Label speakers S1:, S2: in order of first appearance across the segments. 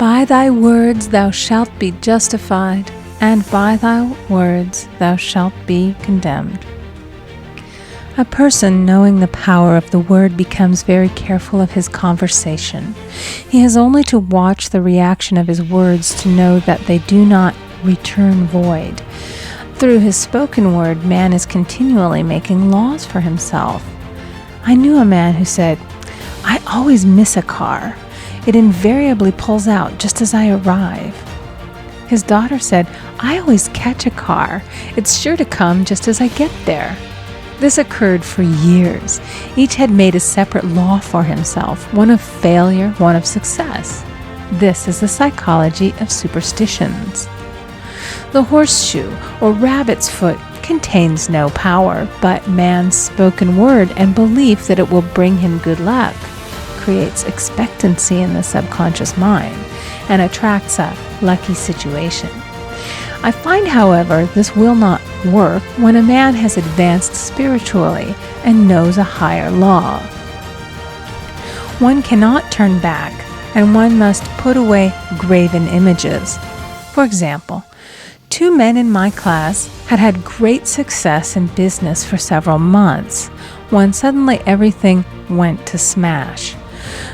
S1: By thy words thou shalt be justified, and by thy words thou shalt be condemned. A person knowing the power of the word becomes very careful of his conversation. He has only to watch the reaction of his words to know that they do not return void. Through his spoken word, man is continually making laws for himself. I knew a man who said, "I always miss a car. It invariably pulls out just as I arrive." His daughter said, "I always catch a car. It's sure to come just as I get there." This occurred for years. Each had made a separate law for himself, one of failure, one of success. This is the psychology of superstitions. The horseshoe or rabbit's foot contains no power, but man's spoken word and belief that it will bring him good luck creates expectancy in the subconscious mind and attracts a lucky situation. I find, however, this will not work when a man has advanced spiritually and knows a higher law. One cannot turn back, and one must put away graven images. For example, 2 men in my class had had great success in business for several months, when suddenly everything went to smash.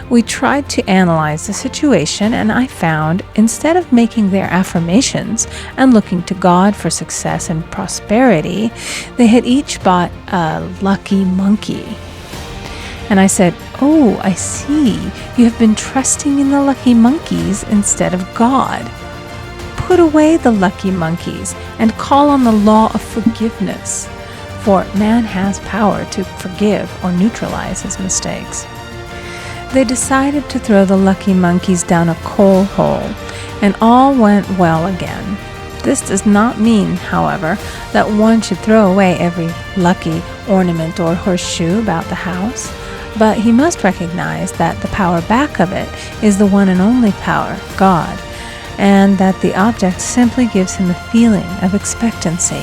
S1: We tried to analyze the situation, and I found, instead of making their affirmations and looking to God for success and prosperity, they had each bought a lucky monkey. And I said, "Oh, I see. You have been trusting in the lucky monkeys instead of God. Put away the lucky monkeys and call on the law of forgiveness, for man has power to forgive or neutralize his mistakes." They decided to throw the lucky monkeys down a coal hole, and all went well again. This does not mean, however, that one should throw away every lucky ornament or horseshoe about the house, but he must recognize that the power back of it is the one and only power, God, and that the object simply gives him a feeling of expectancy.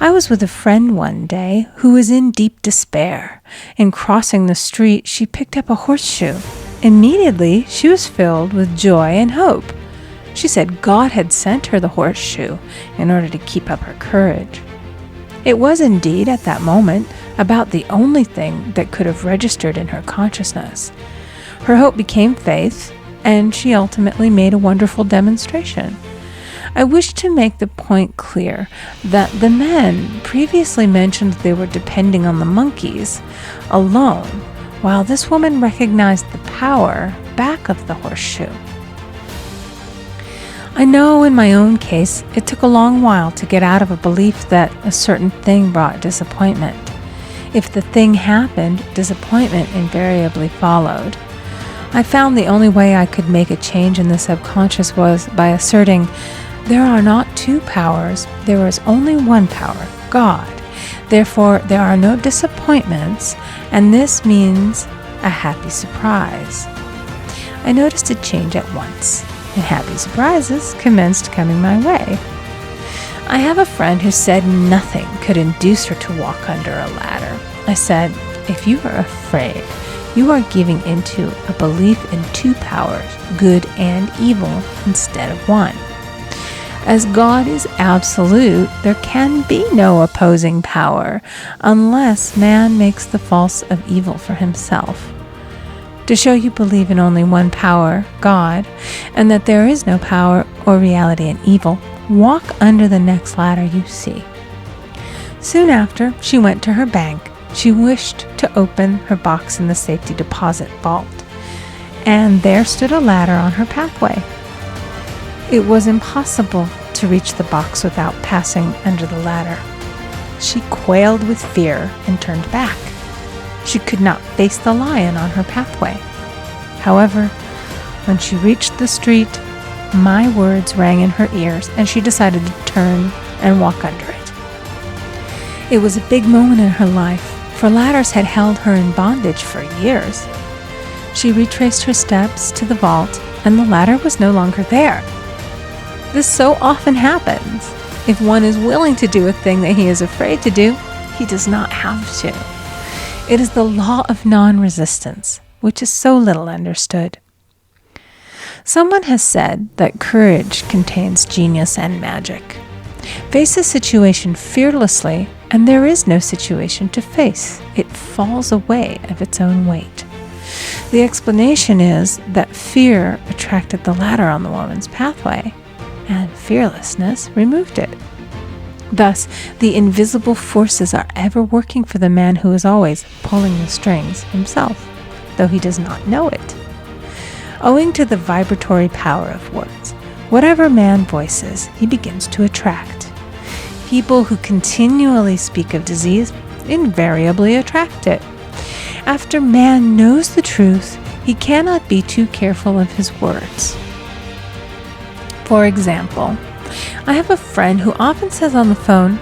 S1: I was with a friend one day who was in deep despair. In crossing the street, she picked up a horseshoe. Immediately, she was filled with joy and hope. She said God had sent her the horseshoe in order to keep up her courage. It was indeed, at that moment, about the only thing that could have registered in her consciousness. Her hope became faith, and she ultimately made a wonderful demonstration. I wish to make the point clear that the men previously mentioned they were depending on the monkeys alone, while this woman recognized the power back of the horseshoe. I know in my own case it took a long while to get out of a belief that a certain thing brought disappointment. If the thing happened, disappointment invariably followed. I found the only way I could make a change in the subconscious was by asserting, there are not 2 powers, there is only one power, God. Therefore, there are no disappointments, and this means a happy surprise. I noticed a change at once, and happy surprises commenced coming my way. I have a friend who said nothing could induce her to walk under a ladder. I said, "If you are afraid, you are giving into a belief in 2 powers, good and evil, instead of one. As God is absolute, there can be no opposing power unless man makes the false of evil for himself. To show you believe in only one power, God, and that there is no power or reality in evil, walk under the next ladder you see." Soon after, she went to her bank. She wished to open her box in the safety deposit vault, and there stood a ladder on her pathway. It was impossible to reach the box without passing under the ladder. She quailed with fear and turned back. She could not face the lion on her pathway. However, when she reached the street, my words rang in her ears, and she decided to turn and walk under it. It was a big moment in her life, for ladders had held her in bondage for years. She retraced her steps to the vault, and the ladder was no longer there. This so often happens. If one is willing to do a thing that he is afraid to do, he does not have to. It is the law of non-resistance, which is so little understood. Someone has said that courage contains genius and magic. Face a situation fearlessly, and there is no situation to face. It falls away of its own weight. The explanation is that fear attracted the ladder on the woman's pathway, and fearlessness removed it. Thus, the invisible forces are ever working for the man who is always pulling the strings himself, though he does not know it. Owing to the vibratory power of words, whatever man voices, he begins to attract. People who continually speak of disease invariably attract it. After man knows the truth, he cannot be too careful of his words. For example, I have a friend who often says on the phone,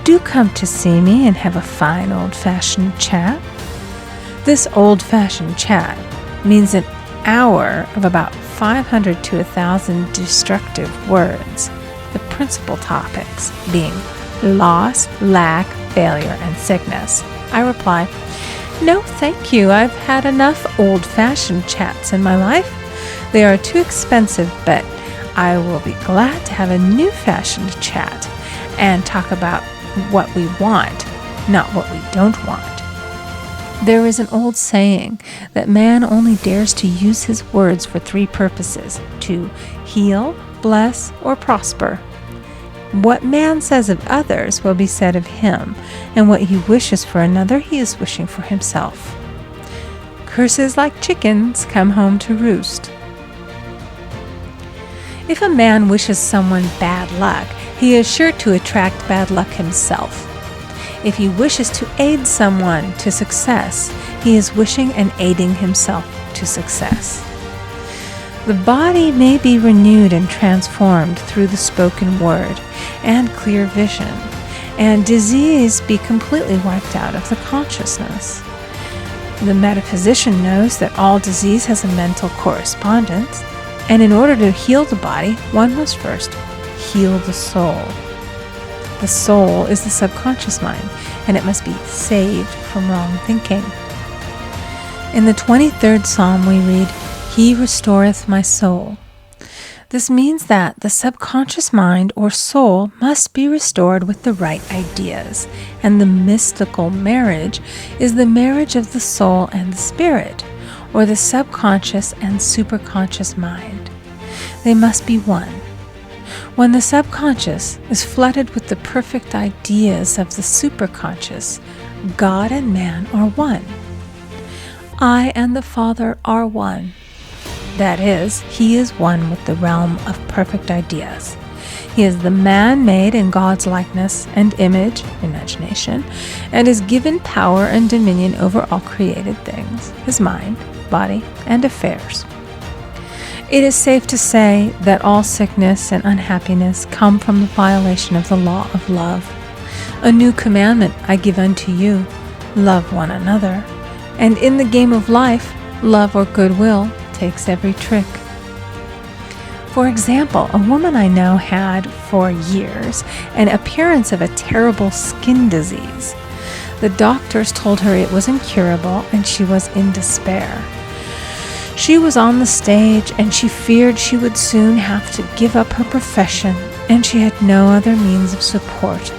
S1: "Do come to see me and have a fine old-fashioned chat." This old-fashioned chat means an hour of about 500 to 1,000 destructive words, the principal topics being loss, lack, failure, and sickness. I reply, "No, thank you. I've had enough old-fashioned chats in my life. They are too expensive, but I will be glad to have a new-fashioned chat and talk about what we want, not what we don't want." There is an old saying that man only dares to use his words for three purposes: to heal, bless, or prosper. What man says of others will be said of him, and what he wishes for another he is wishing for himself. Curses like chickens come home to roost. If a man wishes someone bad luck, he is sure to attract bad luck himself. If he wishes to aid someone to success, he is wishing and aiding himself to success. The body may be renewed and transformed through the spoken word and clear vision, and disease be completely wiped out of the consciousness. The metaphysician knows that all disease has a mental correspondence, and in order to heal the body, one must first heal the soul. The soul is the subconscious mind, and it must be saved from wrong thinking. In the 23rd Psalm we read, "He restoreth my soul." This means that the subconscious mind or soul must be restored with the right ideas, and the mystical marriage is the marriage of the soul and the spirit, or the subconscious and superconscious mind. They must be one. When the subconscious is flooded with the perfect ideas of the superconscious, God and man are one. I and the Father are one. That is, he is one with the realm of perfect ideas. He is the man made in God's likeness and image, imagination, and is given power and dominion over all created things, his mind, body, and affairs. It is safe to say that all sickness and unhappiness come from the violation of the law of love. A new commandment I give unto you, love one another. And in the game of life, love or goodwill takes every trick. For example, a woman I know had, for years, an appearance of a terrible skin disease. The doctors told her it was incurable, and she was in despair. She was on the stage, and she feared she would soon have to give up her profession, and she had no other means of support.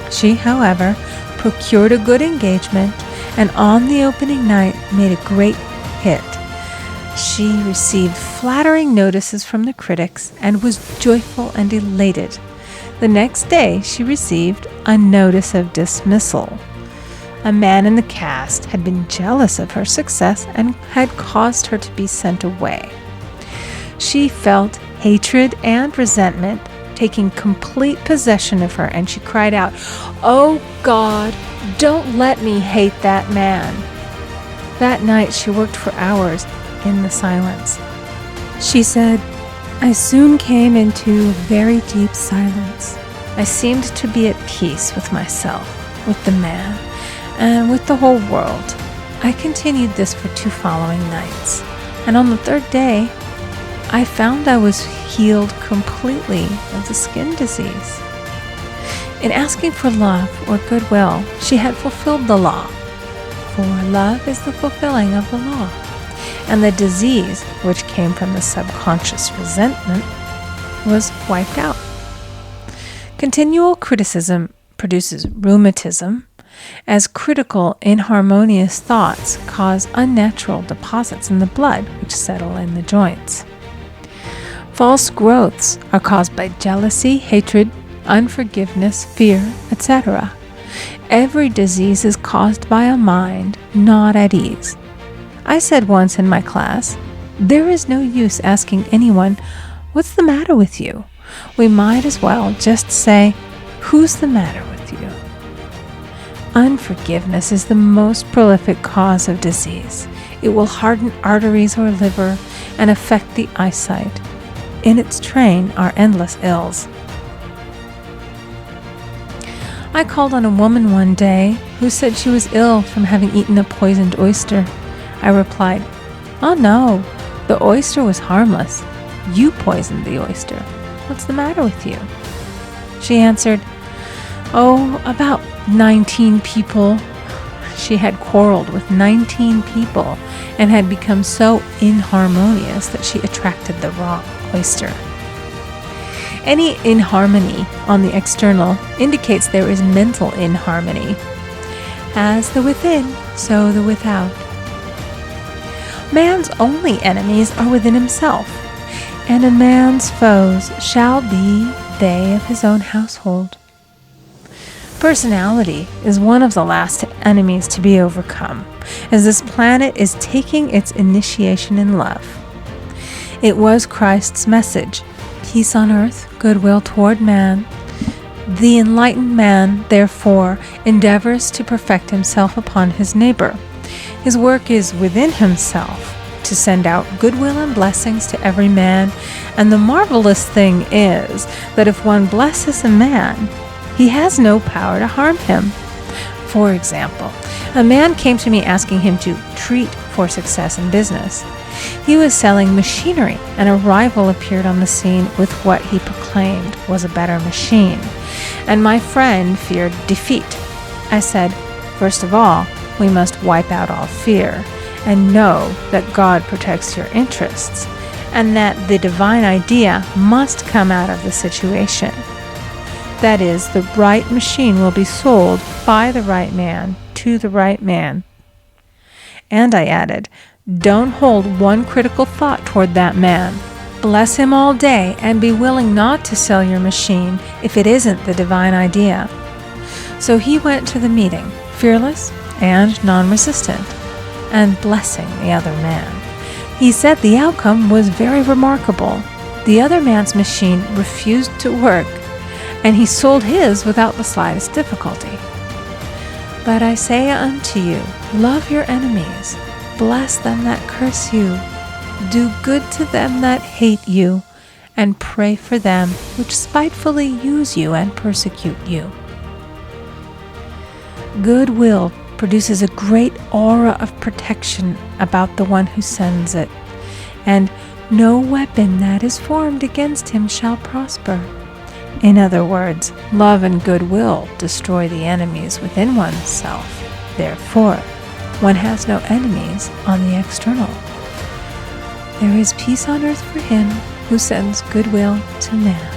S1: She, however, procured a good engagement, and on the opening night made a great hit. She received flattering notices from the critics and was joyful and elated. The next day she received a notice of dismissal. A man in the cast had been jealous of her success and had caused her to be sent away. She felt hatred and resentment taking complete possession of her, and she cried out, "Oh God, don't let me hate that man." That night she worked for hours in the silence. She said, "I soon came into very deep silence. I seemed to be at peace with myself, with the man, and with the whole world. I continued this for 2 following nights, and on the 3rd day, I found I was healed completely of the skin disease." In asking for love or goodwill, she had fulfilled the law, for love is the fulfilling of the law. and the disease, which came from the subconscious resentment, was wiped out. Continual criticism produces rheumatism, as critical, inharmonious thoughts cause unnatural deposits in the blood which settle in the joints. False growths are caused by jealousy, hatred, unforgiveness, fear, etc. Every disease is caused by a mind not at ease. I said once in my class, there is no use asking anyone, "What's the matter with you?" We might as well just say, "Who's the matter with you?" Unforgiveness is the most prolific cause of disease. It will harden arteries or liver and affect the eyesight. In its train are endless ills. I called on a woman one day who said she was ill from having eaten a poisoned oyster. I replied, "Oh no, the oyster was harmless. You poisoned the oyster. What's the matter with you?" She answered, "Oh, about 19 people." She had quarreled with 19 people and had become so inharmonious that she attracted the wrong oyster. Any inharmony on the external indicates there is mental inharmony. As the within, so the without. Man's only enemies are within himself, and a man's foes shall be they of his own household. Personality is one of the last enemies to be overcome, as this planet is taking its initiation in love. It was Christ's message, peace on earth, goodwill toward man. The enlightened man, therefore, endeavors to perfect himself upon his neighbor. His work is within himself, to send out goodwill and blessings to every man, and the marvelous thing is that if one blesses a man, he has no power to harm him. For example, a man came to me asking him to treat for success in business. He was selling machinery, and a rival appeared on the scene with what he proclaimed was a better machine, and my friend feared defeat. I said, "First of all, we must wipe out all fear, and know that God protects your interests, and that the divine idea must come out of the situation. That is, the right machine will be sold by the right man to the right man." And I added, "Don't hold one critical thought toward that man. Bless him all day and be willing not to sell your machine if it isn't the divine idea." So he went to the meeting, fearless and non-resistant, and blessing the other man. He said the outcome was very remarkable. The other man's machine refused to work, and he sold his without the slightest difficulty. But I say unto you, love your enemies, bless them that curse you, do good to them that hate you, and pray for them which spitefully use you and persecute you. Goodwill produces a great aura of protection about the one who sends it, and no weapon that is formed against him shall prosper. In other words, love and goodwill destroy the enemies within oneself. Therefore, one has no enemies on the external. There is peace on earth for him who sends goodwill to man.